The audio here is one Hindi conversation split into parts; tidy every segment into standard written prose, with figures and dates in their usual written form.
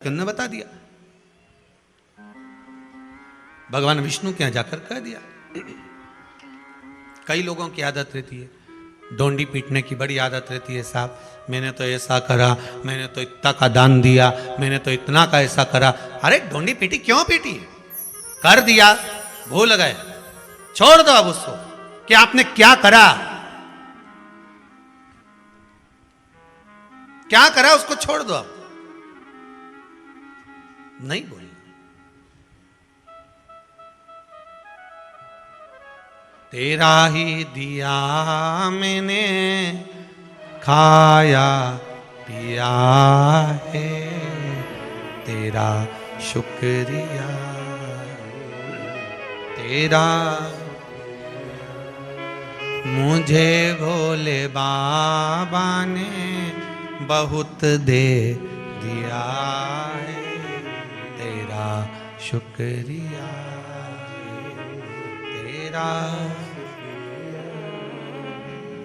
ने बता दिया, भगवान विष्णु के यहां जाकर कह दिया। कई लोगों की आदत रहती है, डोंडी पीटने की बड़ी आदत रहती है। साहब मैंने तो ऐसा करा, मैंने तो इतना का दान दिया, मैंने तो इतना का ऐसा करा। अरे डोंडी पीटी क्यों पीटी? कर दिया, भूल गए, छोड़ दो अब उसको कि आपने क्या करा, क्या करा उसको छोड़ दो। अब नहीं बोलना। तेरा ही दिया मैंने खाया पिया है, तेरा शुक्रिया तेरा। मुझे भोले बाबा ने बहुत दे दिया है, तेरा शुक्रिया तेरा।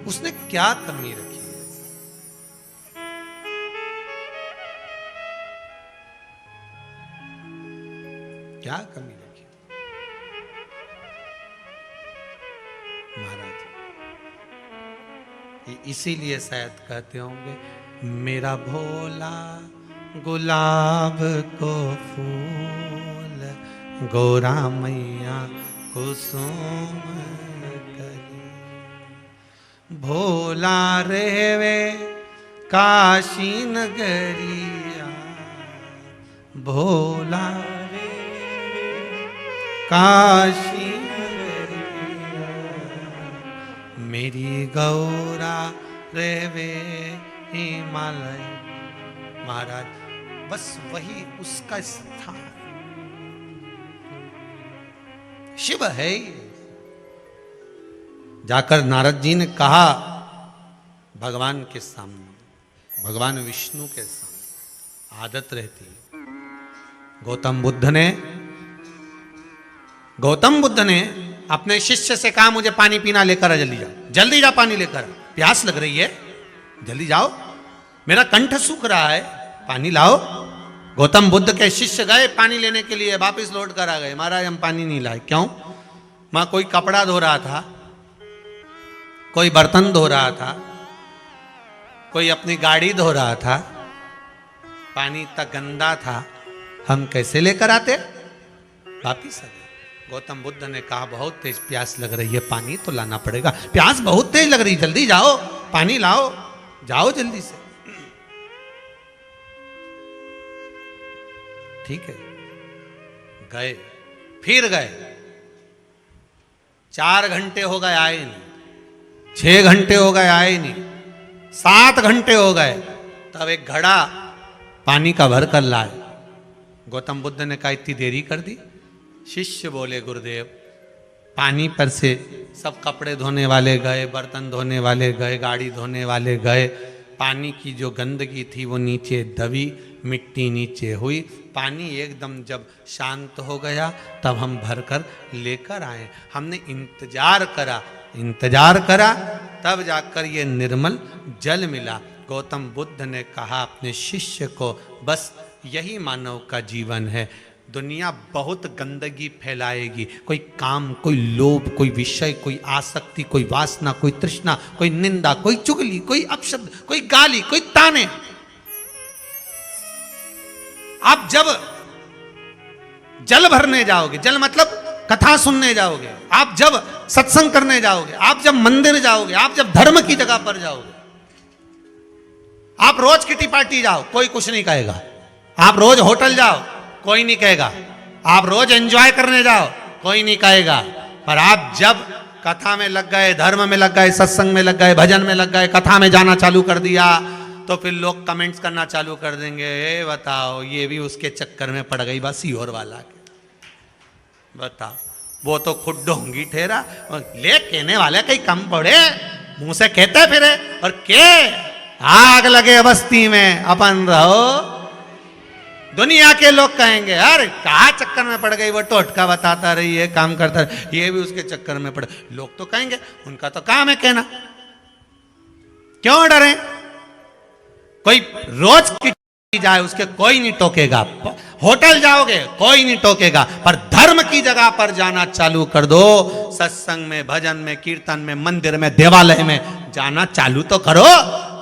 उसने क्या कमी रखी है? क्या कमी रखी महाराज? इसीलिए शायद कहते होंगे, मेरा भोला गुलाब को फूल, गोरा मैया कुसुम कली। भोला रहवे काशी नगरिया, भोला रहवे काशी नगरिया, मेरी गौरा रहवे हिमालय। महाराज बस वही उसका स्थान शिव है। जाकर नारद जी ने कहा भगवान के सामने, भगवान विष्णु के सामने आदत रहती है। गौतम बुद्ध ने अपने शिष्य से कहा, मुझे पानी पीना लेकर आ, जल्दी जा, जल्दी जा, पानी लेकर आ, प्यास लग रही है, जल्दी जाओ, मेरा कंठ सूख रहा है, पानी लाओ। गौतम बुद्ध के शिष्य गए पानी लेने के लिए, वापस लौट कर आ गए, महाराज हम पानी नहीं लाए। क्यों? मां कोई कपड़ा धो रहा था, कोई बर्तन धो रहा था, कोई अपनी गाड़ी धो रहा था, पानी इतना गंदा था, हम कैसे लेकर आते? वापिस आ गए। गौतम बुद्ध ने कहा, बहुत तेज प्यास लग रही है, पानी तो लाना पड़ेगा, प्यास बहुत तेज लग रही है, जल्दी जाओ, पानी लाओ, जाओ जल्दी से। ठीक है, गए, फिर गए, 4 घंटे हो गए आए नहीं, 6 घंटे हो गए आए नहीं, 7 घंटे हो गए, तब एक घड़ा पानी का भर कर लाए। गौतम बुद्ध ने कहा, इतनी देरी कर दी? शिष्य बोले, गुरुदेव पानी पर से सब कपड़े धोने वाले गए, बर्तन धोने वाले गए, गाड़ी धोने वाले गए, पानी की जो गंदगी थी वो नीचे दबी, मिट्टी नीचे हुई, पानी एकदम जब शांत हो गया तब हम भरकर लेकर आए। हमने इंतजार करा तब जाकर ये निर्मल जल मिला। गौतम बुद्ध ने कहा अपने शिष्य को, बस यही मानव का जीवन है। दुनिया बहुत गंदगी फैलाएगी, कोई काम, कोई लोभ, कोई विषय, कोई आसक्ति, कोई वासना, कोई तृष्णा, कोई निंदा, कोई चुगली, कोई अपशब्द, कोई गाली, कोई ताने। आप जब जल भरने जाओगे, जल मतलब कथा सुनने जाओगे, आप जब सत्संग करने जाओगे, आप जब मंदिर जाओगे, आप जब धर्म की जगह पर जाओगे, आप रोज किटी पार्टी जाओ, कोई कुछ नहीं कहेगा। आप रोज होटल जाओ, कोई नहीं कहेगा। आप रोज एंजॉय करने जाओ, कोई नहीं कहेगा। पर आप जब कथा में लग गए, धर्म में लग गए, सत्संग में लग गए, भजन में लग गए, कथा में जाना चालू कर दिया, तो फिर लोग कमेंट्स करना चालू कर देंगे, ए बताओ ये भी उसके चक्कर में पड़ गई, बस सीहोर वाला के। बताओ, वो तो खुद ढोंगी ठहरा, ले कहने वाले कहीं कम पड़े, मुंह से कहते फिरे, और के आग लगे बस्ती में अपन रहो। दुनिया के लोग कहेंगे, अरे कहाँ चक्कर में पड़ गई, वो टोटका बताता रही है, काम करता रही, ये भी उसके चक्कर में पड़े। लोग तो कहेंगे, उनका तो काम है कहना, क्यों डरे? कोई रोज की जाए उसके कोई नहीं टोकेगा, होटल जाओगे कोई नहीं टोकेगा, पर धर्म की जगह पर जाना चालू कर दो, सत्संग में, भजन में, कीर्तन में, मंदिर में, देवालय में जाना चालू तो करो।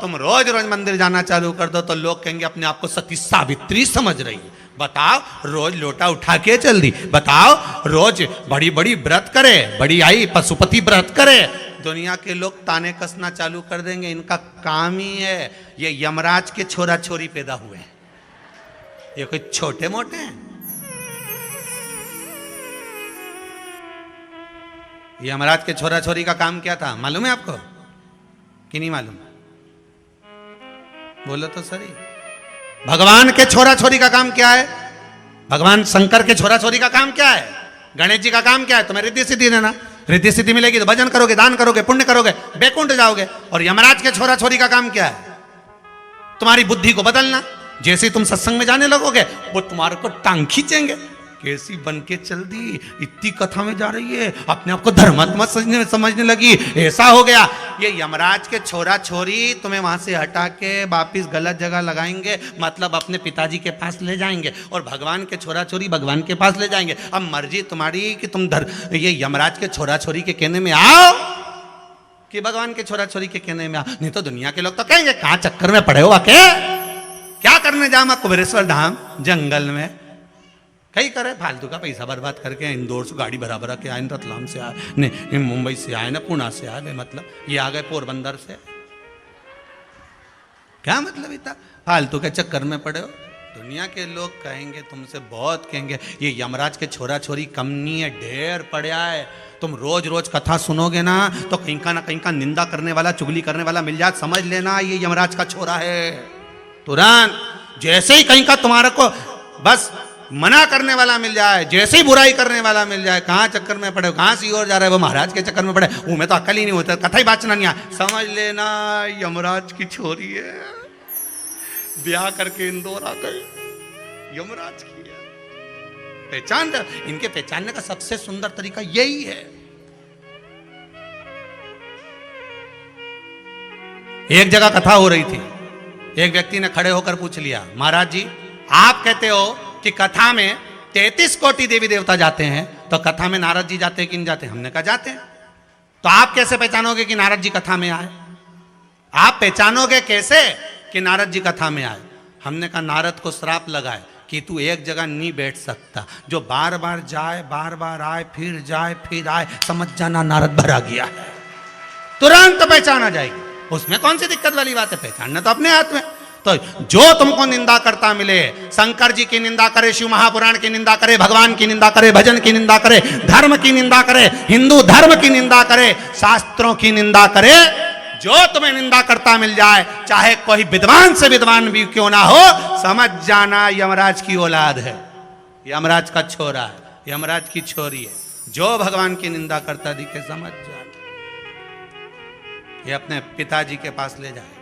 तुम रोज रोज मंदिर जाना चालू कर दो तो लोग कहेंगे अपने आप को सती सावित्री समझ रही है। बताओ, रोज लोटा उठा के चल दी, बताओ रोज बड़ी बड़ी व्रत करे, बड़ी आई पशुपति व्रत करे, दुनिया के लोग ताने कसना चालू कर देंगे। इनका काम ही है, ये यमराज के छोरा छोरी पैदा हुए हैं, ये कोई छोटे मोटे हैं। यमराज के छोरा छोरी का काम क्या था मालूम है आपको कि नहीं मालूम? बोलो तो सही। भगवान के छोरा छोरी का काम क्या है? भगवान शंकर के छोरा छोरी का काम क्या है? गणेश जी का काम क्या है? तुम्हें रिद्धि सिद्धि देना, रिद्धि सिद्धि मिलेगी तो भजन करोगे, दान करोगे, पुण्य करोगे, बैकुंठ जाओगे। और यमराज के छोरा छोरी का काम क्या है? तुम्हारी बुद्धि को बदलना। जैसे तुम सत्संग में जाने लगोगे वो तुम्हारे को टांग खींचेंगे, कैसी बन के चल दी, इतनी कथा में जा रही है, अपने आप को धर्मात्मा समझने लगी, ऐसा हो गया। ये यमराज के छोरा छोरी तुम्हें वहां से हटा के वापिस गलत जगह लगाएंगे, मतलब अपने पिताजी के पास ले जाएंगे, और भगवान के छोरा छोरी भगवान के पास ले जाएंगे। अब मर्जी तुम्हारी कि तुम ये यमराज के छोरा छोरी के कहने में आओ कि भगवान के छोरा छोरी के कहने में आओ। नहीं तो दुनिया के लोग तो कहेंगे कहां चक्कर में पड़े हो, आके क्या करने जामा कुबेरेश्वर धाम जंगल में, कई करे फालतू का पैसा बर्बाद करके। इंदौर से गाड़ी भरा भरा के आए, रतलाम से आए, नहीं मुंबई से आए ना, पुणे से आए, मतलब ये आ गए पोरबंदर से, क्या मतलब इतना फालतू के चक्कर में पड़े हो। दुनिया के लोग कहेंगे तुमसे, बहुत कहेंगे ये यमराज के छोरा छोरी कम नहीं है, ढेर पड़ा है। तुम रोज रोज कथा सुनोगे ना तो कहीं का निंदा करने वाला, चुगली करने वाला मिल जाए, समझ लेना ये यमराज का छोरा है। तुरंत जैसे ही कहीं का तुम्हारे को बस मना करने वाला मिल जाए, जैसे ही बुराई करने वाला मिल जाए, कहाँ चक्कर में पड़े, कहाँ सी ओर जा रहे हो, वो महाराज के चक्कर में पड़े, वो में तो अकल ही नहीं होता, कथा ही बाचना नहीं आ, समझ लेना यमराज की छोरी है, ब्याह करके इंदौर आ गई, यमराज की है। पहचान, इनके पहचानने का सबसे सुंदर तरीका यही है। एक जगह कथा हो रही थी, एक व्यक्ति ने खड़े होकर पूछ लिया, महाराज जी आप कहते हो कि कथा में 33 कोटि देवी देवता जाते हैं, तो कथा में नारद जी जाते हैं कि नहीं जाते? हमने कहा जाते हैं। तो आप कैसे पहचानोगे कि नारद जी कथा में आए? आप पहचानोगे कैसे कि नारद जी कथा में आए? हमने कहा नारद को श्राप लगाए कि तू एक जगह नहीं बैठ सकता, जो बार बार जाए, बार बार आए, फिर जाए, फिर आए, समझ जाना नारद भरा गया है। तुरंत पहचाना जाएगी, उसमें कौन सी दिक्कत वाली बात है, पहचानना तो अपने हाथ में। तो जो तुमको निंदा करता मिले, शंकर जी की निंदा करे, शिव महापुराण की निंदा करे, भगवान की निंदा करे, भजन की निंदा करे, धर्म की निंदा करे, हिंदू धर्म की निंदा करे, शास्त्रों की निंदा करे, जो तुम्हें निंदा करता मिल जाए, चाहे कोई विद्वान से विद्वान भी क्यों ना हो, समझ जाना यमराज की औलाद है, यमराज का छोरा है, यमराज की छोरी है। जो भगवान की निंदा करता दिखे, समझ जाना ये अपने पिताजी के पास ले जाए।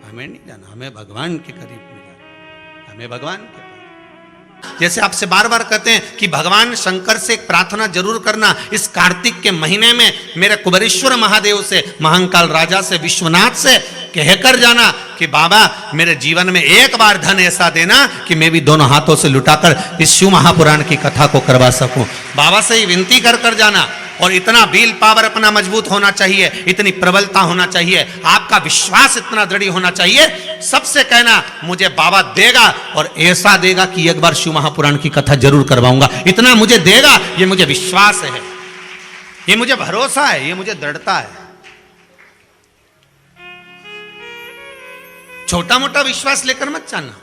हमें नहीं जाना, हमें भगवान के करीब नहीं जाना, हमें भगवान के पास। जैसे आपसे बार बार कहते हैं कि भगवान शंकर से एक प्रार्थना जरूर करना, इस कार्तिक के महीने में मेरे कुबेरेश्वर महादेव से, महाकाल राजा से, विश्वनाथ से कहकर जाना कि बाबा मेरे जीवन में एक बार धन ऐसा देना कि मैं भी दोनों हाथों से लुटाकर इस शिव महापुराण की कथा को करवा सकूं। बाबा से ही विनती कर कर जाना। और इतना विल पावर अपना मजबूत होना चाहिए, इतनी प्रबलता होना चाहिए, आपका विश्वास इतना दृढ़ होना चाहिए, सबसे कहना मुझे बाबा देगा और ऐसा देगा कि एक बार शिव महापुराण की कथा जरूर करवाऊंगा, इतना मुझे देगा, ये मुझे विश्वास है, ये मुझे भरोसा है, ये मुझे दृढ़ता है। छोटा मोटा विश्वास लेकर मत जाना।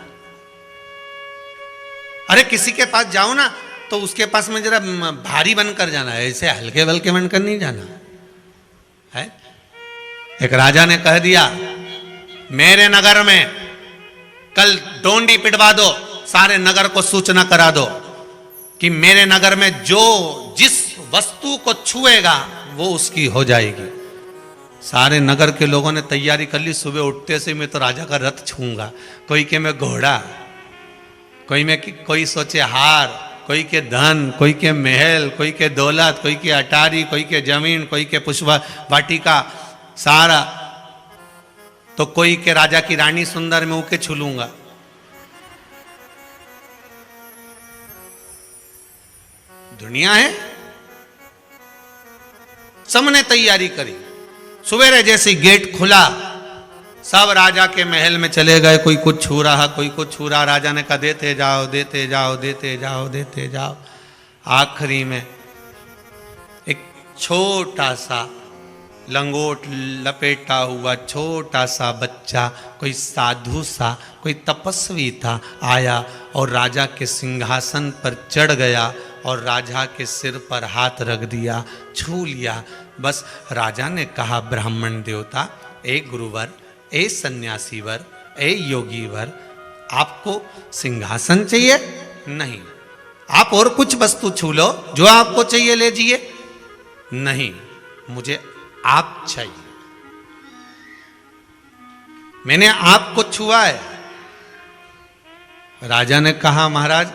अरे किसी के पास जाओ ना तो उसके पास में जरा भारी बनकर जाना है, ऐसे हल्के बल्के बनकर नहीं जाना है। एक राजा ने कह दिया मेरे नगर में कल डोंडी पिटवा दो, सारे नगर को सूचना करा दो कि मेरे नगर में जो जिस वस्तु को छुएगा वो उसकी हो जाएगी। सारे नगर के लोगों ने तैयारी कर ली, सुबह उठते से मैं तो राजा का रथ छूंगा, कोई के मैं घोड़ा, कोई सोचे हार, कोई के धन, कोई के महल, कोई के दौलत, कोई के अटारी, कोई के जमीन, कोई के पुष्प वाटिका सारा, तो कोई के राजा की रानी सुंदर में उके छू लूंगा। दुनिया है। सबने तैयारी करी, सवेरे जैसे गेट खुला सब राजा के महल में चले गए। कोई कुछ छू रहा, कोई कुछ छू रहा। राजा ने कहा देते जाओ देते जाओ देते जाओ देते जाओ। आखिरी में एक छोटा सा लंगोट लपेटा हुआ छोटा सा बच्चा, कोई साधु सा, कोई तपस्वी था, आया और राजा के सिंहासन पर चढ़ गया और राजा के सिर पर हाथ रख दिया, छू लिया। बस राजा ने कहा ब्राह्मण देवता, ए गुरुवर, ए सन्यासी वर, ए योगी वर, आपको सिंहासन चाहिए? नहीं। आप और कुछ वस्तु छू लो, जो आपको चाहिए ले जाइए। नहीं, मुझे आप चाहिए। मैंने आपको छुआ है। राजा ने कहा महाराज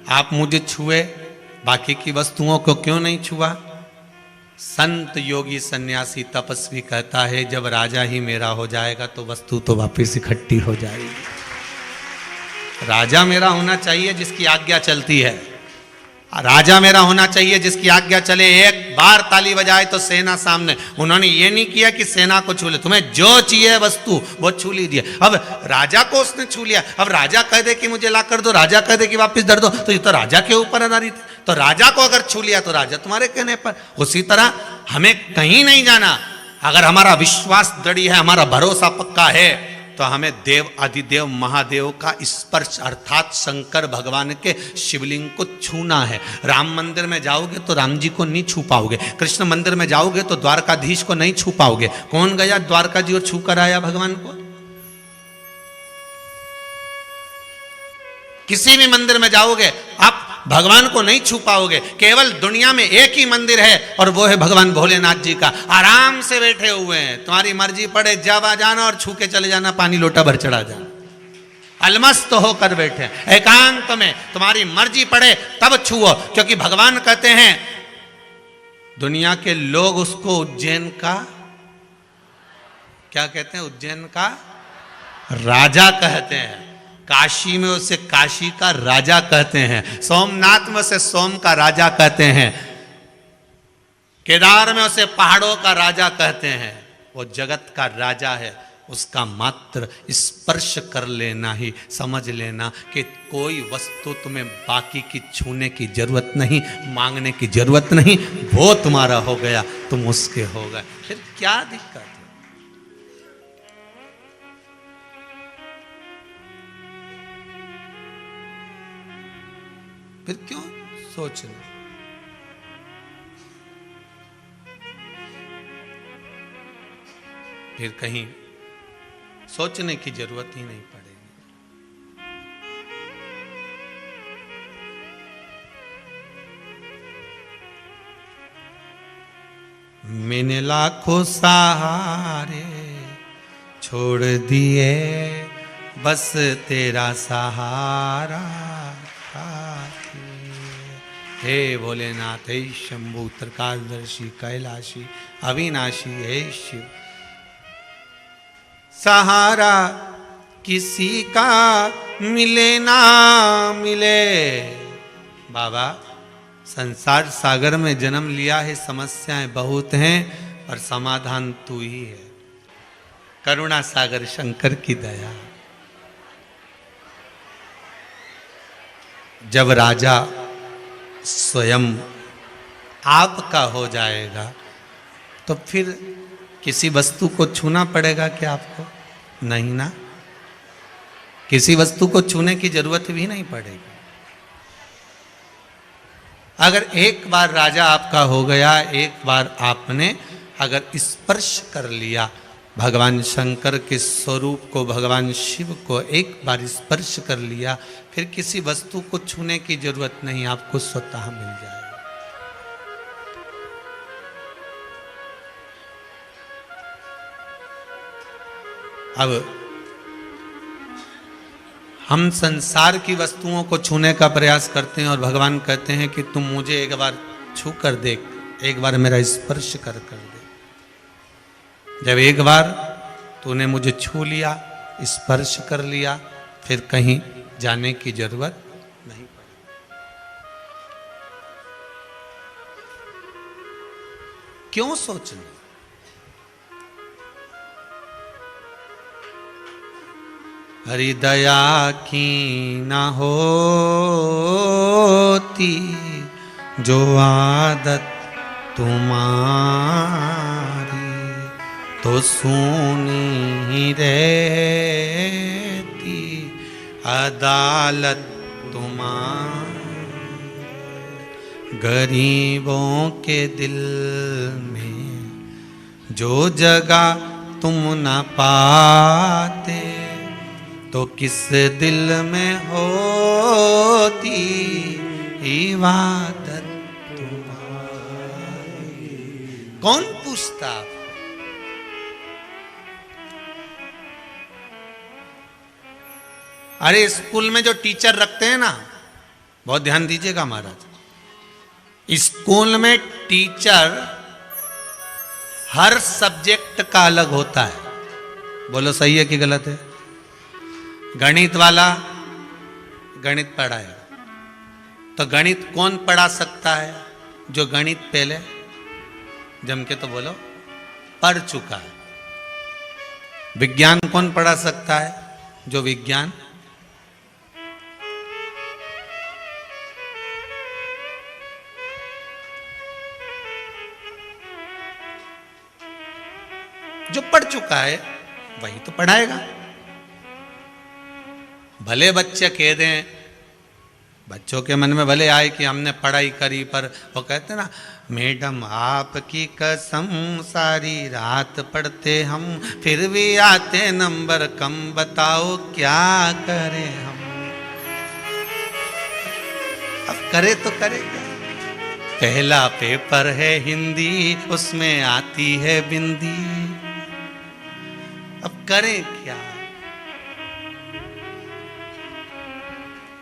आप मुझे छुए, बाकी की वस्तुओं को क्यों नहीं छुआ? संत योगी सन्यासी तपस्वी कहता है जब राजा ही मेरा हो जाएगा तो वस्तु तो वापस इकट्ठी हो जाएगी। राजा मेरा होना चाहिए जिसकी आज्ञा चलती है। राजा मेरा होना चाहिए जिसकी आज्ञा चले। एक बार ताली बजाए तो सेना सामने। उन्होंने ये नहीं किया कि सेना को छू ले, तुम्हें जो चाहिए वस्तु वो छू लीजिए। अब राजा को उसने छू लिया। अब राजा कह दे कि मुझे ला कर दो, राजा कह दे कि वापस दर दो, तो ये तो राजा के ऊपर आधारित है। तो राजा को अगर छू लिया तो राजा तुम्हारे कहने पर। उसी तरह हमें कहीं नहीं जाना। अगर हमारा विश्वास दृढ़ है, हमारा भरोसा पक्का है, तो हमें देव अधिदेव महादेव का स्पर्श अर्थात शंकर भगवान के शिवलिंग को छूना है। राम मंदिर में जाओगे तो राम जी को नहीं छू पाओगे, कृष्ण मंदिर में जाओगे तो द्वारकाधीश को नहीं छू पाओगे। कौन गया द्वारका जी और छू कर आया भगवान को? किसी भी मंदिर में जाओगे आप भगवान को नहीं छू पाओगे। केवल दुनिया में एक ही मंदिर है और वो है भगवान भोलेनाथ जी का। आराम से बैठे हुए हैं, तुम्हारी मर्जी पड़े जब आ जाना और छू के चले जाना, पानी लोटा भर चढ़ा जाना। अलमस्त होकर बैठे एकांत में, तुम्हारी मर्जी पड़े तब छुओ। क्योंकि भगवान कहते हैं दुनिया के लोग उसको उज्जैन का क्या कहते हैं? उज्जैन का राजा कहते हैं। काशी में उसे काशी का राजा कहते हैं। सोमनाथ में उसे सोम का राजा कहते हैं। केदार में उसे पहाड़ों का राजा कहते हैं। वो जगत का राजा है। उसका मात्र स्पर्श कर लेना ही समझ लेना कि कोई वस्तु तुम्हें बाकी की छूने की जरूरत नहीं, मांगने की जरूरत नहीं। वो तुम्हारा हो गया, तुम उसके हो गए। फिर क्या दिक्कत है? फिर क्यों सोचना? फिर कहीं सोचने की जरूरत ही नहीं पड़ेगी। मैंने लाखों सहारे छोड़ दिए, बस तेरा सहारा। हे भोलेनाथ, हे शंभु त्रिकालदर्शी कैलाशी अविनाशी, हे शिव। सहारा किसी का मिले ना मिले। बाबा संसार सागर में जन्म लिया है, समस्याएं बहुत हैं पर समाधान तू ही है। करुणा सागर शंकर की दया। जब राजा स्वयं आपका हो जाएगा तो फिर किसी वस्तु को छूना पड़ेगा क्या आपको? नहीं ना, किसी वस्तु को छूने की जरूरत भी नहीं पड़ेगी। अगर एक बार राजा आपका हो गया, एक बार आपने अगर स्पर्श कर लिया भगवान शंकर के स्वरूप को, भगवान शिव को एक बार स्पर्श कर लिया, फिर किसी वस्तु को छूने की जरूरत नहीं, आपको स्वतः मिल जाएगा। अब हम संसार की वस्तुओं को छूने का प्रयास करते हैं और भगवान कहते हैं कि तुम मुझे एक बार छू कर देख, एक बार मेरा स्पर्श कर दे। जब एक बार तूने मुझे छू लिया, स्पर्श कर लिया, फिर कहीं जाने की जरूरत नहीं पड़ी। क्यों सोचना? हरि दया की न होती जो आदत तुम्हारी, तो सुनी ही रहती अदालत तुम्हारी। गरीबों के दिल में जो जगह तुम न पाते, तो किस दिल में होती इबादत तुम्हारी। कौन पूछता? अरे स्कूल में जो टीचर रखते हैं ना, बहुत ध्यान दीजिएगा महाराज, स्कूल में टीचर हर सब्जेक्ट का अलग होता है। बोलो सही है कि गलत है? गणित वाला गणित पढ़ाएगा, तो गणित कौन पढ़ा सकता है? जो गणित पहले जम के तो बोलो पढ़ चुका है। विज्ञान कौन पढ़ा सकता है? जो विज्ञान जो पढ़ चुका है वही तो पढ़ाएगा। भले बच्चे कह दें, बच्चों के मन में भले आए कि हमने पढ़ाई करी, पर वो कहते ना, मैडम आपकी कसम सारी रात पढ़ते हम, फिर भी आते नंबर कम, बताओ क्या करें हम। अब करे तो करे क्या? पहला पेपर है हिंदी, उसमें आती है बिंदी, अब करें क्या?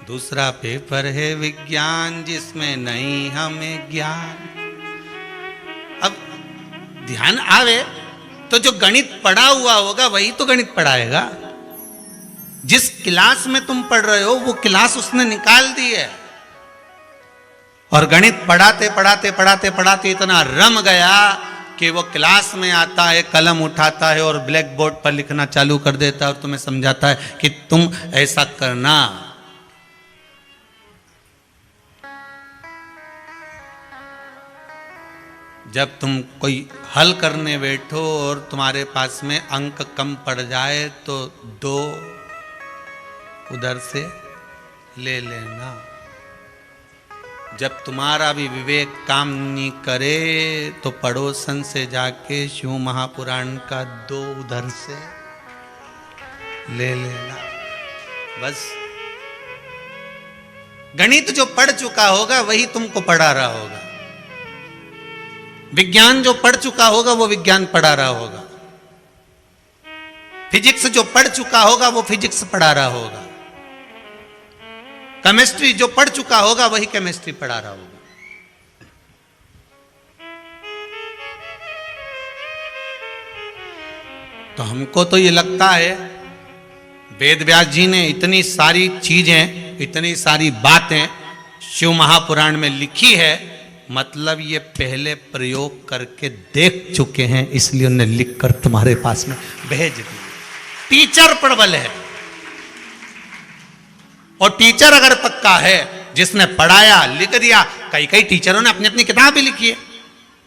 दूसरा पेपर है विज्ञान, जिसमें नहीं हमें ज्ञान। अब ध्यान आवे तो जो गणित पढ़ा हुआ होगा वही तो गणित पढ़ाएगा। जिस क्लास में तुम पढ़ रहे हो वो क्लास उसने निकाल दी है, और गणित पढ़ाते पढ़ाते पढ़ाते पढ़ाते इतना रम गया कि वो क्लास में आता है, कलम उठाता है और ब्लैक बोर्ड पर लिखना चालू कर देता है और तुम्हें समझाता है कि तुम ऐसा करना। जब तुम कोई हल करने बैठो और तुम्हारे पास में अंक कम पड़ जाए तो 2 उधर से ले लेना। जब तुम्हारा भी विवेक काम नहीं करे तो पड़ोसन से जाके शिव महापुराण का 2 उधर से ले लेना। बस गणित जो पढ़ चुका होगा वही तुमको पढ़ा रहा होगा, विज्ञान जो पढ़ चुका होगा वो विज्ञान पढ़ा रहा होगा, फिजिक्स जो पढ़ चुका होगा वो फिजिक्स पढ़ा रहा होगा, केमिस्ट्री जो पढ़ चुका होगा वही केमिस्ट्री पढ़ा रहा होगा। तो हमको तो ये लगता है वेद व्यास जी ने इतनी सारी चीजें, इतनी सारी बातें शिव महापुराण में लिखी है, मतलब ये पहले प्रयोग करके देख चुके हैं, इसलिए उन्हें लिखकर तुम्हारे पास में भेज दी। टीचर प्रबल है, और टीचर अगर पक्का है, जिसने पढ़ाया लिख दिया, कई कई टीचरों ने अपनी अपनी किताब भी लिखी है,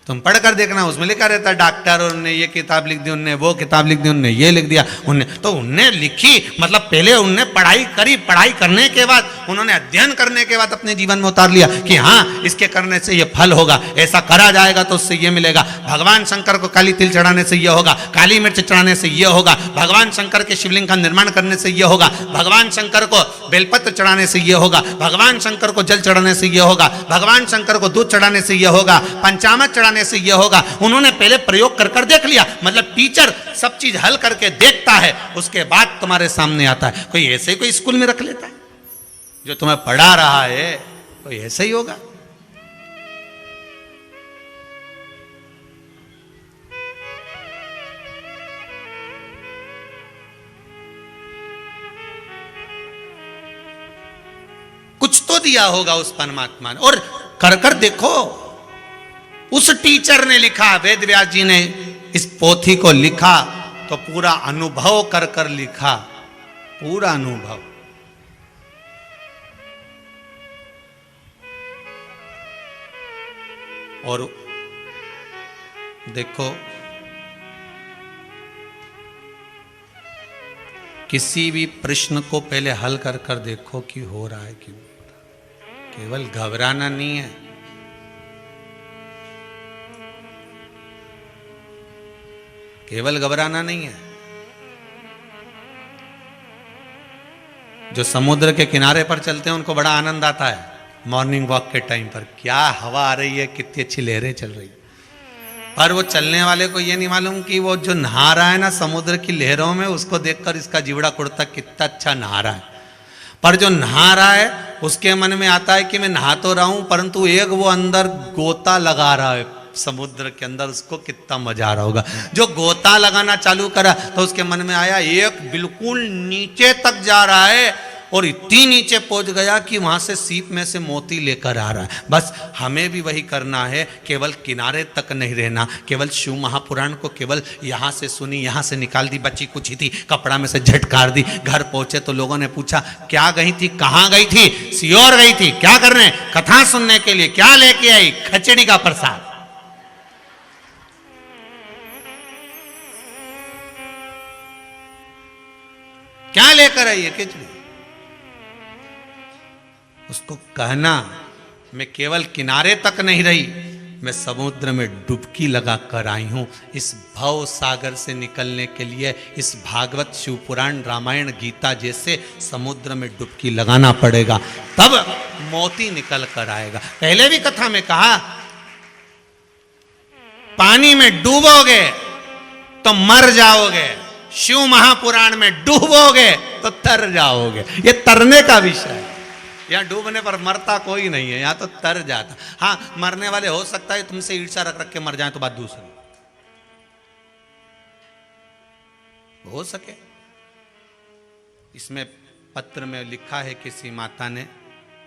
तुम पढ़ कर देखना, उसमें लिखा रहता है डॉक्टर, उनने ये किताब लिख दी, उनने वो किताब लिख दी, उनने ये लिख दिया, उनने तो उनने लिखी, मतलब पहले उनने पढ़ाई करी, पढ़ाई करने के बाद उन्होंने अध्ययन करने के बाद अपने जीवन में उतार लिया कि हाँ इसके करने से ये फल होगा, ऐसा करा जाएगा तो उससे ये मिलेगा। भगवान शंकर को काली तिल चढ़ाने से ये होगा, काली मिर्च चढ़ाने से ये होगा, भगवान शंकर के शिवलिंग का निर्माण करने से ये होगा, भगवान शंकर को बेलपत्र चढ़ाने से ये होगा, भगवान शंकर को जल चढ़ाने से ये होगा, भगवान शंकर को दूध चढ़ाने से ये होगा, पंचामृत चढ़ाने से ये होगा। उन्होंने पहले प्रयोग कर कर देख लिया। मतलब टीचर सब चीज हल करके देखता है, उसके बाद तुम्हारे सामने आता है। कोई ऐसे ही कोई स्कूल में रख लेता है जो तुम्हें पढ़ा रहा है, कोई ऐसा ही होगा। कुछ तो दिया होगा उस परमात्मा ने, और कर कर देखो। उस टीचर ने लिखा, वेद व्यास जी ने इस पोथी को लिखा तो पूरा अनुभव कर कर लिखा, पूरा अनुभव। और देखो, किसी भी प्रश्न को पहले हल कर कर देखो कि हो रहा है कि नहीं हो रहा। केवल घबराना नहीं है, केवल घबराना नहीं है। जो समुद्र के किनारे पर चलते हैं उनको बड़ा आनंद आता है मॉर्निंग वॉक के टाइम पर, क्या हवा आ रही है, कितनी अच्छी लहरें चल रही है। पर वो चलने वाले को ये नहीं मालूम कि वो जो नहा रहा है ना समुद्र की लहरों में, उसको देखकर इसका जीवड़ा कुड़ता कितना अच्छा नहा रहा है। पर जो नहा रहा है उसके मन में आता है कि मैं नहा तो रहा हूं, परंतु एक वो अंदर गोता लगा रहा है समुद्र के अंदर, उसको कितना मजा आ रहा होगा। जो गोता लगाना चालू करा तो उसके मन में आया एक बिल्कुल नीचे तक जा रहा है और इतनी नीचे पहुंच गया कि वहां से सीप में से मोती लेकर आ रहा है। बस हमें भी वही करना है, केवल किनारे तक नहीं रहना। केवल शिव महापुराण को केवल यहां से सुनी, यहां से निकाल दी, बच्ची कुछ ही थी, कपड़ा में से झटकार दी। घर पहुंचे तो लोगों ने पूछा क्या गई थी, कहां गई थी? सियोर गई थी। क्या करने? कथा सुनने के लिए। क्या लेके आई? खिचड़ी का प्रसाद। क्या लेकर आई है? खिचड़ी। उसको कहना मैं केवल किनारे तक नहीं रही, मैं समुद्र में डुबकी लगा कर आई हूं। इस भव सागर से निकलने के लिए इस भागवत, शिवपुराण, रामायण, गीता जैसे समुद्र में डुबकी लगाना पड़ेगा, तब मोती निकल कर आएगा। पहले भी कथा में कहा, पानी में डूबोगे तो मर जाओगे, शिव महापुराण में डूबोगे तो तर जाओगे। ये तरने का विषय है। यहाँ डूबने पर मरता कोई नहीं है, यहाँ तो तर जाता। हाँ, मरने वाले हो सकता है तुमसे ईर्ष्या रख रख के मर जाए तो बात दूसरी हो सके। इसमें पत्र में लिखा है किसी माता ने,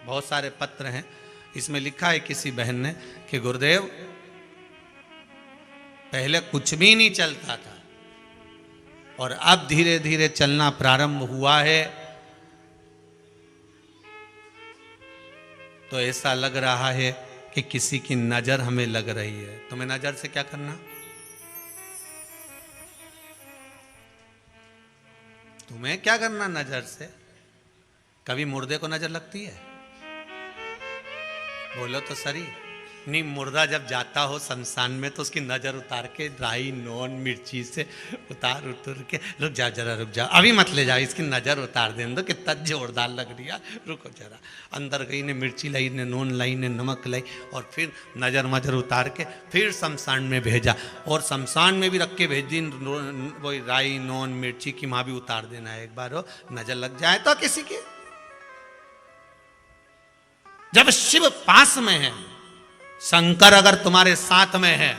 बहुत सारे पत्र हैं, इसमें लिखा है किसी बहन ने कि गुरुदेव पहले कुछ भी नहीं चलता था और अब धीरे धीरे चलना प्रारंभ हुआ है, तो ऐसा लग रहा है कि किसी की नजर हमें लग रही है। तुम्हें नजर से क्या करना? तुम्हें क्या करना नजर से? कभी मुर्दे को नजर लगती है? बोलो तो सही। नहीं, मुर्दा जब जाता हो शमशान में तो उसकी नजर उतार के राई, नॉन, मिर्ची से उतार के, रुक जा जरा, रुक जा, अभी मत ले जा, इसकी नजर उतार दे दो, कितना जोरदार लग रही है, रुको जरा। अंदर गई ने मिर्ची लाई, ने नॉन लाई, ने नमक लाई, और फिर नजर मजर उतार के फिर शमशान में भेजा, और शमशान में भी रख के भेज दी वही राई, नॉन, मिर्ची की, वहां भी उतार देना है एक बार, हो नजर लग जाए तो किसी की। जब शिव पास में है, शंकर अगर तुम्हारे साथ में है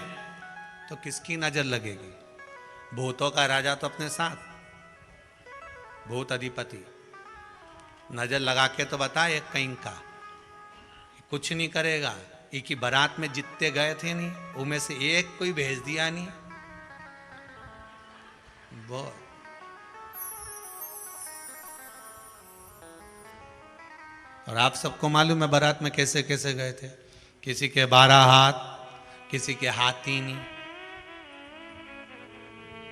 तो किसकी नजर लगेगी? भूतों का राजा तो अपने साथ, भूत अधिपति, नजर लगा के तो बता एक कहीं का कुछ नहीं करेगा। एक ही बारात में जितने गए थे नहीं, उनमें से एक कोई भेज दिया नहीं। वो और आप सबको मालूम है बारात में कैसे कैसे गए थे। किसी के 12 हाथ, किसी के हाथ ही नहीं,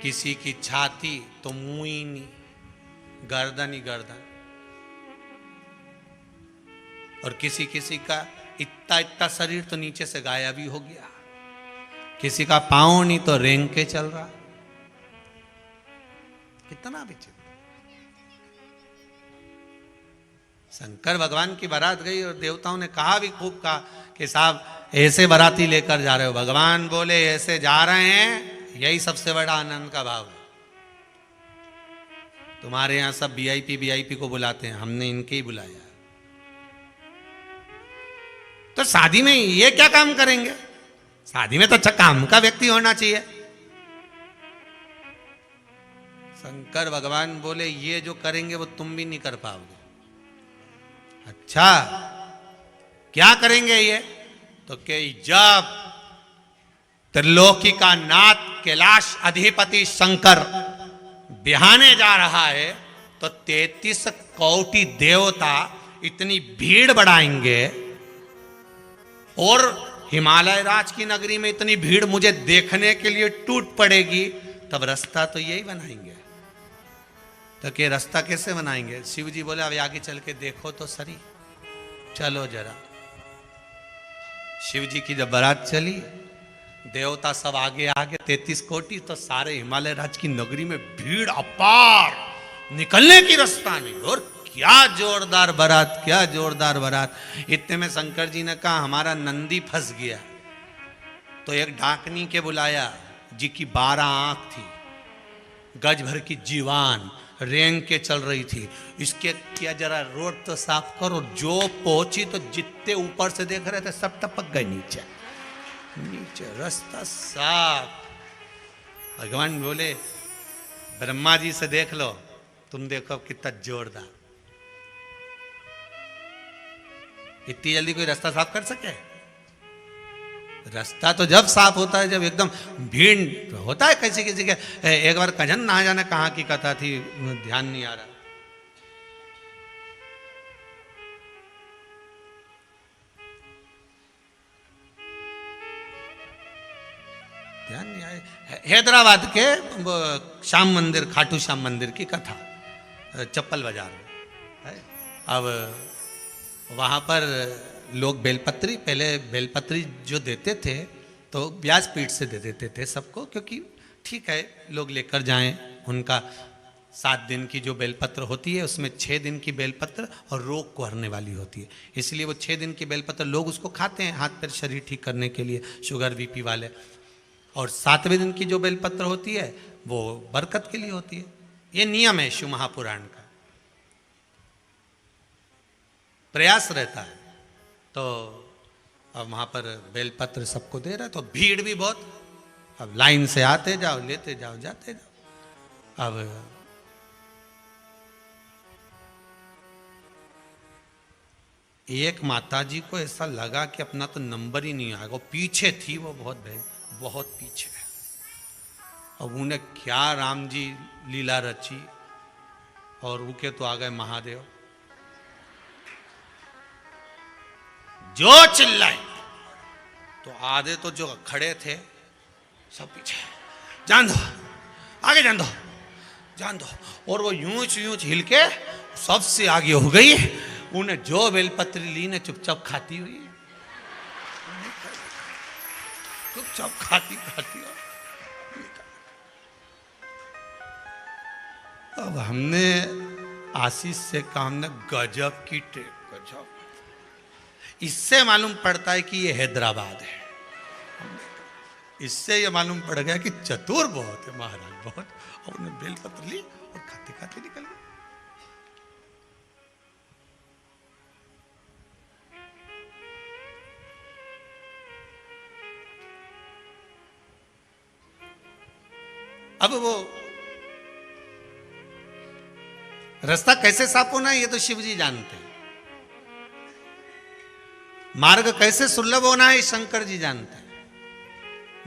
किसी की छाती तो मुंह ही नहीं, गर्दन ही गर्दन, और किसी किसी का इतना इतना शरीर तो नीचे से गायब ही हो गया, किसी का पांव नहीं तो रेंग के चल रहा। कितना विचित्र। शंकर भगवान की बारात गई और देवताओं ने कहा भी, खूब कहा कि साहब ऐसे बाराती लेकर जा रहे हो। भगवान बोले ऐसे जा रहे हैं, यही सबसे बड़ा आनंद का भाव है। तुम्हारे यहां सब वीआईपी को बुलाते हैं, हमने इनके ही बुलाया। तो शादी में ये क्या काम करेंगे? शादी में तो अच्छा काम का व्यक्ति होना चाहिए। शंकर भगवान बोले ये जो करेंगे वो तुम भी नहीं कर पाओगे। अच्छा क्या करेंगे ये? तो कि जब त्रिलोकी का नाथ कैलाश अधिपति शंकर बिहाने जा रहा है, तो 33 कोटि देवता इतनी भीड़ बढ़ाएंगे, और हिमालय राज की नगरी में इतनी भीड़ मुझे देखने के लिए टूट पड़ेगी, तब रास्ता तो यही बनाएंगे। तो क्या रास्ता कैसे बनाएंगे? शिव जी बोले अब आगे चल के देखो तो सही, चलो जरा। शिव जी की जब बारात चली, देवता सब आगे आगे 33 कोटि, तो सारे हिमालय राज की नगरी में भीड़ अपार, निकलने की रास्ता नहीं। और क्या जोरदार बारात, क्या जोरदार बारात। इतने में शंकर जी ने कहा हमारा नंदी फंस गया। तो एक डाकनी के बुलाया, जी की 12 आंख थी, गज भर की जीवान, रेंग के चल रही थी। इसके क्या जरा रोड तो साफ करो। जो पहुंची तो जितने ऊपर से देख रहे थे सब टपक गए नीचे, नीचे रास्ता साफ। भगवान बोले ब्रह्मा जी से देख लो, तुम देखो कितना जोरदार। इतनी जल्दी कोई रास्ता साफ कर सके? रास्ता तो जब साफ होता है जब एकदम भीड़ होता है। कैसे किसी के एक बार कजन ना जाने कहाँ की कथा थी, ध्यान नहीं आ रहा। ध्यान नहीं आए। हैदराबाद के श्याम मंदिर, खाटू श्याम मंदिर की कथा, चप्पल बाजार में है। अब वहाँ पर लोग बेलपत्री, पहले बेलपत्री जो देते थे तो व्यासपीठ से दे देते थे सबको, क्योंकि ठीक है लोग लेकर जाएं। उनका 7 दिन की जो बेलपत्र होती है उसमें 6 दिन की बेलपत्र और रोग को हरने वाली होती है, इसलिए वो 6 दिन की बेलपत्र लोग उसको खाते हैं हाथ पैर शरीर ठीक करने के लिए, शुगर बीपी वाले। और 7वें दिन की जो बेलपत्र होती है वो बरकत के लिए होती है। ये नियम है शिव महापुराण का, प्रयास रहता है। तो अब वहाँ पर बेलपत्र सबको दे रहा है, तो भीड़ भी बहुत। अब लाइन से आते जाओ, लेते जाओ, जाते जाओ। अब एक माता जी को ऐसा लगा कि अपना तो नंबर ही नहीं आएगा। पीछे थी वो, बहुत पीछे। अब उन्हें क्या राम जी लीला रची, और उनके तो आ गए महादेव। जो चिल्लाए, तो आधे तो जो खड़े थे सब पीछे, जान दो, आगे जान दो, जान दो। और वो यूं हिल के सबसे आगे हो गई। उन्हें जो बेलपत्री ली ने चुपचाप खाती हुई, चुपचाप खाती खाती। अब हमने आशीष से कहा, हमने गजब की टेप, गजब। इससे मालूम पड़ता है कि ये हैदराबाद है। इससे ये मालूम पड़ गया कि चतुर बहुत है महाराज, बहुत। और उन्हें बेलपत्र ली और खाते खाते निकल गए। अब वो रास्ता कैसे साफ होना है ये तो शिव जी जानते हैं। मार्ग कैसे सुलभ होना है शंकर जी जानते हैं।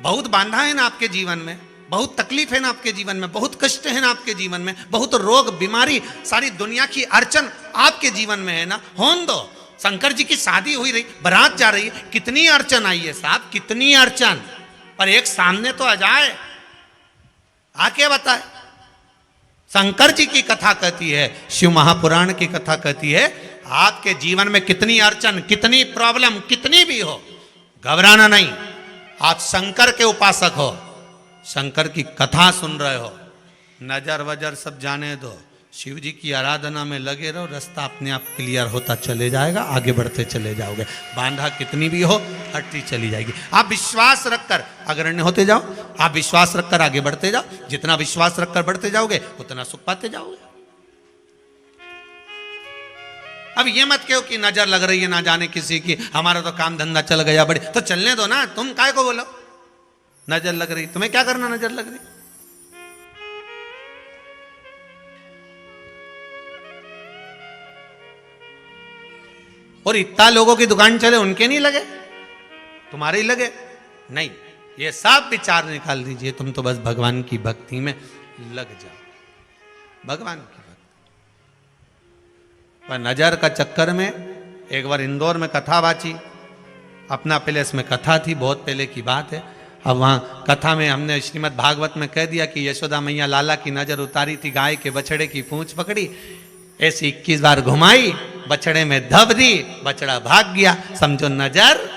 बहुत बांधा है ना आपके जीवन में, बहुत तकलीफ है ना आपके जीवन में, बहुत कष्ट है ना आपके जीवन में, बहुत रोग बीमारी, सारी दुनिया की अड़चन आपके जीवन में है ना। होन दो। शंकर जी की शादी हुई रही, बारात जा रही है, कितनी अड़चन आई है साहब, कितनी अड़चन। पर एक सामने तो आ जाए, आके बताए। शंकर जी की कथा कहती है, शिव महापुराण की कथा कहती है, आपके जीवन में कितनी अड़चन, कितनी प्रॉब्लम, कितनी भी हो, घबराना नहीं। आप शंकर के उपासक हो, शंकर की कथा सुन रहे हो, नजर वजर सब जाने दो, शिव जी की आराधना में लगे रहो, रास्ता अपने आप क्लियर होता चले जाएगा, आगे बढ़ते चले जाओगे। बांधा कितनी भी हो हटती चली जाएगी। आप विश्वास रखकर अग्रण्य होते जाओ, आप विश्वास रखकर आगे बढ़ते जाओ। जितना विश्वास रखकर बढ़ते जाओगे उतना सुख पाते जाओगे। अब ये मत कहो कि नजर लग रही है ना जाने किसी की, हमारा तो काम धंधा चल गया बड़े, तो चलने दो ना। तुम काय को बोलो नजर लग रही, तुम्हें क्या करना नजर लग रही। और इतना लोगों की दुकान चले उनके नहीं लगे, तुम्हारे ही लगे नहीं। ये सब विचार निकाल दीजिए, तुम तो बस भगवान की भक्ति में लग जाओ, भगवान की भक्ति। पर नजर का चक्कर में एक बार इंदौर में कथा बाची, अपना पैलेस में कथा थी, बहुत पहले की बात है। अब वहाँ कथा में हमने श्रीमद् भागवत में कह दिया कि यशोदा मैया लाला की नजर उतारी थी, गाय के बछड़े की पूंछ पकड़ी, ऐसी 21 बार घुमाई, बछड़े में धब दी, बछड़ा भाग गया, समझो नजर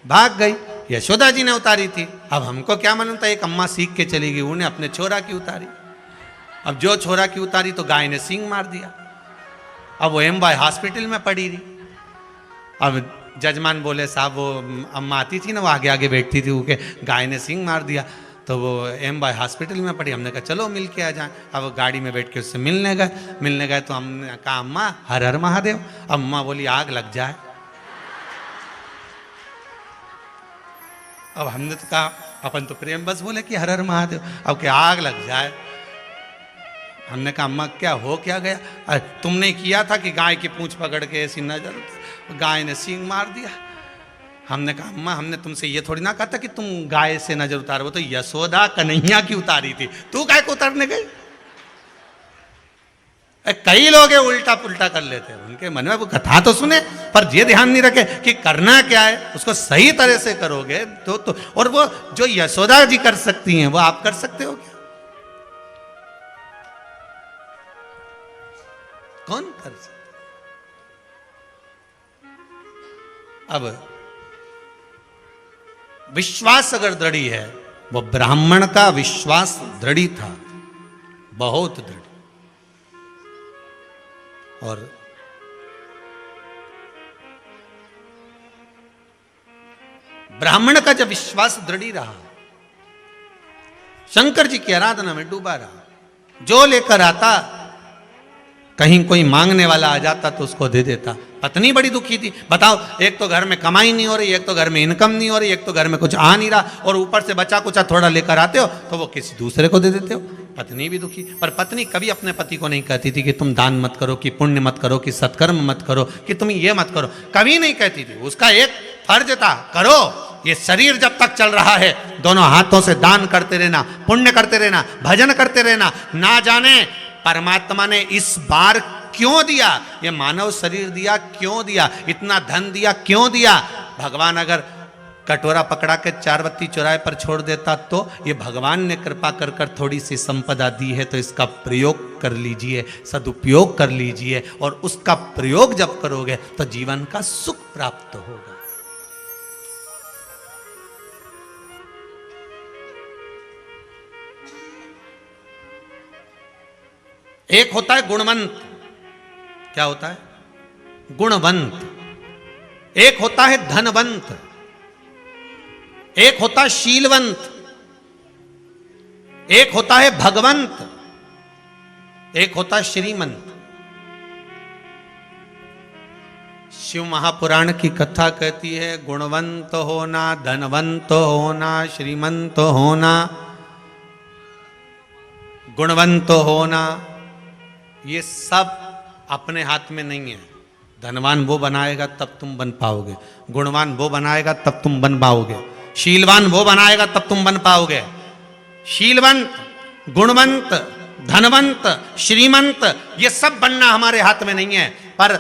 भाग गई। यशोदा जी ने उतारी थी। अब हमको क्या मालूम था, एक अम्मा सीख के चली गई, उन्हें अपने छोरा की उतारी। अब जो छोरा की उतारी तो गाय ने सींग मार दिया। अब वो एम बाय हॉस्पिटल में पड़ी रही। अब जजमान बोले साहब, वो अम्मा आती थी ना, वो आगे आगे बैठती थी, वो के गाय ने सींग मार दिया, तो वो एम बाय हॉस्पिटल में पड़ी। हमने कहा चलो मिल के आ जाए। अब वो गाड़ी में बैठ के उससे मिलने गए तो हमने कहा अम्मा हर हर महादेव। अम्मा बोली आग लग जाए। अब हमने तो कहा, अपन तो प्रेम बस बोले कि हर हर महादेव, अब क्या आग लग जाए। हमने कहा अम्मा क्या हो क्या गया? अरे तुमने किया था कि गाय की पूंछ पकड़ के ऐसी नजर, गाय ने सींग मार दिया। हमने कहा अम्मा हमने तुमसे ये थोड़ी ना कहा था कि तुम गाय से नजर उतारो, वो तो यशोदा कन्हैया की उतारी थी, तू गाय को उतारने गई? कई लोग उल्टा पुल्टा कर लेते हैं, उनके मन में वो कथा तो सुने पर ये ध्यान नहीं रखे कि करना क्या है, उसको सही तरह से करोगे तो और वो जो यशोदा जी कर सकती हैं वो आप कर सकते हो क्या? कौन कर सकता? अब विश्वास अगर दृढ़ी है, वो ब्राह्मण का विश्वास दृढ़ी था, बहुत दृढ़। और ब्राह्मण का जब विश्वास दृढ़ी रहा, शंकर जी की आराधना में डूबा रहा, जो लेकर आता, कहीं कोई मांगने वाला आ जाता तो उसको दे देता। पत्नी बड़ी दुखी थी, बताओ, एक तो घर में कमाई नहीं हो रही, एक तो घर में इनकम नहीं हो रही, एक तो घर में कुछ आ नहीं रहा, और ऊपर से बचा कुचा थोड़ा लेकर आते हो तो वो किसी दूसरे को दे देते हो। पत्नी भी दुखी। पर पत्नी कभी अपने पति को नहीं कहती थी कि तुम दान मत करो, कि पुण्य मत करो, कि सत्कर्म मत करो, कि तुम ये मत करो, कभी नहीं कहती थी। उसका एक फर्ज था, करो, ये शरीर जब तक चल रहा है दोनों हाथों से दान करते रहना, पुण्य करते रहना, भजन करते रहना। ना जाने परमात्मा ने इस बार क्यों दिया, ये मानव शरीर दिया क्यों दिया, इतना धन दिया क्यों दिया। भगवान अगर कटोरा पकड़ा के 4 बत्ती चौराहे पर छोड़ देता तो ये भगवान ने कृपा कर कर थोड़ी सी संपदा दी है, तो इसका प्रयोग कर लीजिए, सदुपयोग कर लीजिए, और उसका प्रयोग जब करोगे तो जीवन का सुख प्राप्त होगा। एक होता है गुणवंत, क्या होता है? गुणवंत। एक होता है धनवंत, एक होता है शीलवंत, एक होता है भगवंत, एक होता है श्रीमंत। शिव महापुराण की कथा कहती है गुणवंत होना, धनवंत होना, श्रीमंत होना, गुणवंत होना, ये सब अपने हाथ में नहीं है। धनवान वो बनाएगा तब तुम बन पाओगे, गुणवान वो बनाएगा तब तुम बन पाओगे, शीलवान वो बनाएगा तब तुम बन पाओगे। शीलवंत, गुणवंत, धनवंत, श्रीमंत, ये सब बनना हमारे हाथ में नहीं है। पर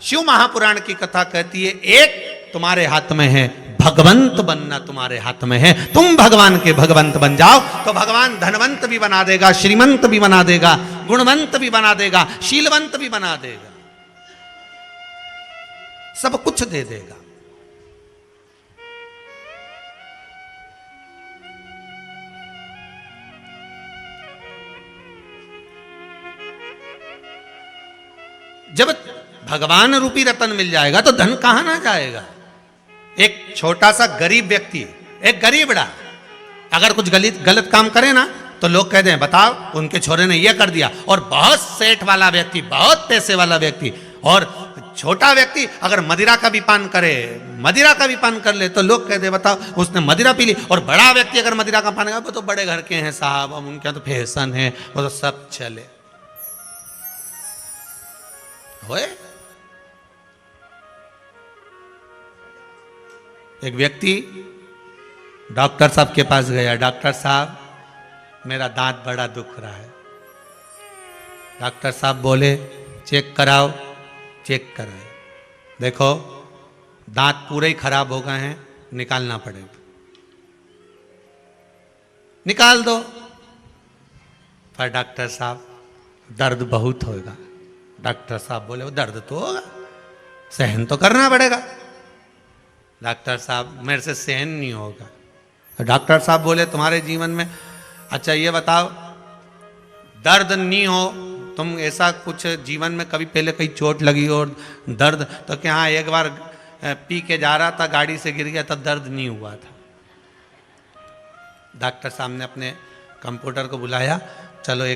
शिव महापुराण की कथा कहती है एक तुम्हारे हाथ में है, भगवंत बनना तुम्हारे हाथ में है। तुम भगवान के भगवंत बन जाओ तो भगवान धनवंत भी बना देगा, श्रीमंत भी बना देगा, गुणवंत भी बना देगा, शीलवंत भी बना देगा, सब कुछ दे देगा। जब भगवान रूपी रतन मिल जाएगा तो धन कहां ना जाएगा। एक छोटा सा गरीब व्यक्ति, एक गरीबड़ा अगर कुछ गलत काम करे ना तो लोग कहते हैं बताओ उनके छोरे ने यह कर दिया। और बहुत सेठ वाला व्यक्ति, बहुत पैसे वाला व्यक्ति और छोटा व्यक्ति अगर मदिरा का भी पान करे, मदिरा का भी पान कर ले तो लोग कहते हैं बताओ उसने मदिरा पी ली। और बड़ा व्यक्ति अगर मदिरा का पान करे, वो तो बड़े घर के हैं साहब, अब उनके तो फैशन है, वो तो सब चले होए। एक व्यक्ति डॉक्टर साहब के पास गया, डॉक्टर साहब मेरा दांत बड़ा दुख रहा है। डॉक्टर साहब बोले चेक कराओ। चेक कराए, देखो दांत पूरे ही खराब हो गए हैं, निकालना पड़ेगा। निकाल दो। पर डॉक्टर साहब दर्द बहुत होगा। डॉक्टर साहब बोले वो दर्द तो होगा, सहन तो करना पड़ेगा। डॉक्टर साहब मेरे से सहन नहीं होगा। तो डॉक्टर साहब बोले तुम्हारे जीवन में, अच्छा ये बताओ दर्द नहीं हो, तुम ऐसा कुछ जीवन में कभी पहले कहीं चोट लगी हो और दर्द, तो क्या हाँ एक बार पी के जा रहा था, गाड़ी से गिर गया, तब दर्द नहीं हुआ था। डॉक्टर साहब ने अपने कंप्यूटर को बुलाया, चलो एक